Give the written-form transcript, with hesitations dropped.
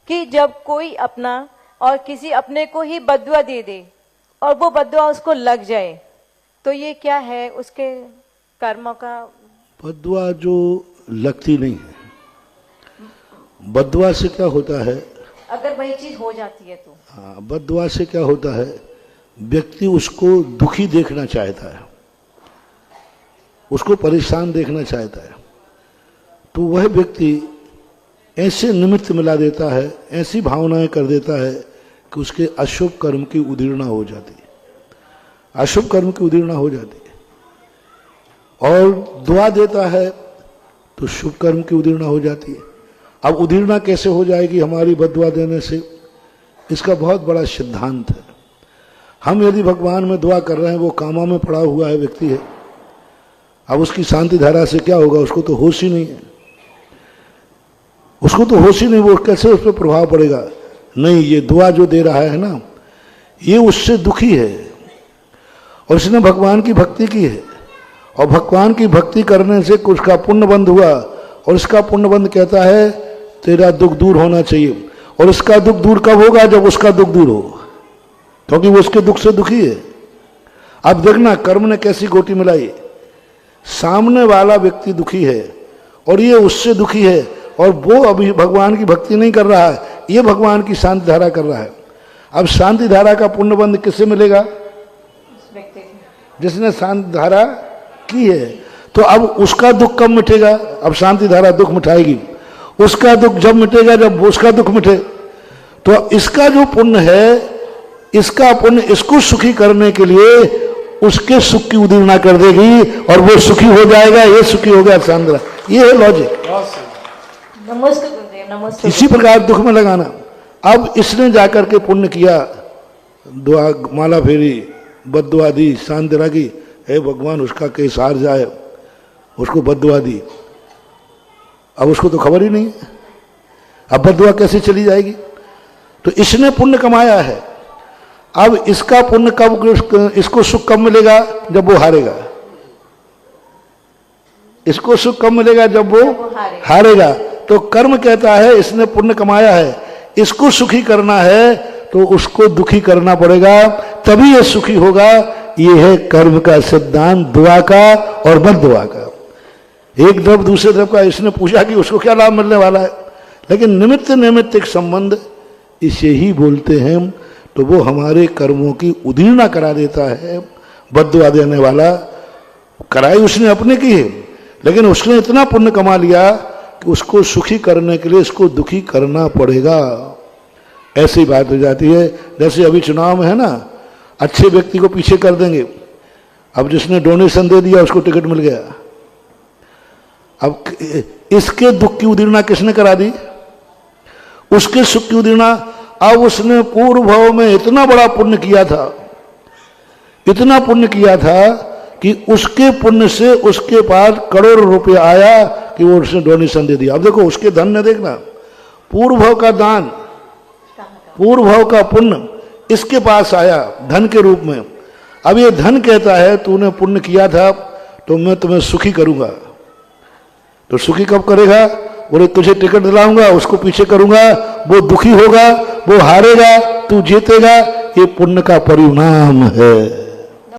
कि जब कोई अपना और किसी अपने को ही बद्दुआ दे दे और वो बद्दुआ उसको लग जाए, तो ये क्या है उसके कर्मों का? बद्दुआ जो लगती नहीं है, बद्दुआ से क्या होता है, अगर वही चीज हो जाती है तो? हाँ, बद्दुआ से क्या होता है, व्यक्ति उसको दुखी देखना चाहता है, उसको परेशान देखना चाहता है, तो वह व्यक्ति ऐसे निमित्त मिला देता है, ऐसी भावनाएं कर देता है कि उसके अशुभ कर्म की उदीर्णा हो जाती है, अशुभ कर्म की उदीर्णा हो जाती है। और दुआ देता है तो शुभ कर्म की उदीर्णा हो जाती है। अब उदीर्णा कैसे हो जाएगी हमारी बद्दुआ देने से, इसका बहुत बड़ा सिद्धांत है। हम यदि भगवान में दुआ कर रहे हैं, वो कामा में पड़ा हुआ है व्यक्ति है, अब उसकी शांति धारा से क्या होगा, उसको तो होश ही नहीं है, उसको तो होश ही नहीं, वो कैसे उस पर प्रभाव पड़ेगा? नहीं, ये दुआ जो दे रहा है ना, ये उससे दुखी है और इसने भगवान की भक्ति की है, और भगवान की भक्ति करने से कुछ का पुण्य बंध हुआ, और इसका पुण्य बंध कहता है तेरा दुख दूर होना चाहिए। और इसका दुख दूर कब होगा? जब उसका दुख दूर हो, क्योंकि वो उसके दुख से दुखी है। अब देखना कर्म ने कैसी गोटी मिलाई, सामने वाला व्यक्ति दुखी है और ये उससे दुखी है, और वो अभी भगवान की भक्ति नहीं कर रहा है, ये भगवान की शांति धारा कर रहा है। अब शांति धारा का पुण्य बंध किससे मिलेगा? जिसने शांति धारा की है। तो अब उसका दुख कब मिटेगा? अब शांति धारा दुख मिटाएगी, उसका दुख जब मिटेगा जब उसका दुख मिटे। तो इसका जो पुण्य है, इसका पुण्य इसको सुखी करने के लिए उसके सुख की उदीर्णा कर देगी और वो सुखी हो जाएगा, ये सुखी हो गया शांति। ये है लॉजिक। नमस्ते गुरुदेव, नमस्ते। इसी प्रकार दुख में लगाना। अब इसने जाकर के पुण्य किया, दुआ माला फेरी, बद्दुआ दी, शांति रखी, हे भगवान उसका केस हार जाए, उसको बद्दुआ दी। अब उसको तो खबर ही नहीं है, अब बद्दुआ कैसे चली जाएगी? तो इसने पुण्य कमाया है। अब इसका पुण्य कब, इसको सुख कब मिलेगा? जब वो हारेगा। इसको सुख कब मिलेगा? जब वो हारेगा। तो कर्म कहता है इसने पुण्य कमाया है, इसको सुखी करना है तो उसको दुखी करना पड़ेगा, तभी ये सुखी होगा। ये है कर्म का सिद्धांत, दुआ का और बद्दुआ का। एक तरफ दूसरे तरफ का इसने पूछा कि उसको क्या लाभ मिलने वाला है, लेकिन निमित्त निमित्त एक संबंध इसे ही बोलते हैं। तो वो हमारे कर्मों की उदीर्णा करा देता है। बद्दुआ देने वाला कराई उसने अपने की है, लेकिन उसने इतना पुण्य कमा लिया कि उसको सुखी करने के लिए इसको दुखी करना पड़ेगा। ऐसी बात हो जाती है। जैसे अभी चुनाव में है ना, अच्छे व्यक्ति को पीछे कर देंगे। अब जिसने डोनेशन दे दिया उसको टिकट मिल गया। अब इसके दुख की उदीर्णा किसने करा दी? उसके सुख की उदीर्णा। अब उसने पूर्व भाव में इतना बड़ा पुण्य किया था, इतना पुण्य किया था कि उसके पुण्य से उसके पास करोड़ रुपए आया कि वो उसने डोनेशन दे दिया। अब देखो उसके धन ने, देखना पूर्व भाव का दान, पूर्व भाव का पुण्य इसके पास आया धन के रूप में। अब ये धन कहता है तूने पुण्य किया था तो मैं तुम्हें सुखी करूंगा। तो सुखी कब करेगा? बोले तुझे टिकट दिलाऊंगा, उसको पीछे करूंगा, वो दुखी होगा, वो हारेगा, तू जीतेगा। ये पुण्य का परिणाम है।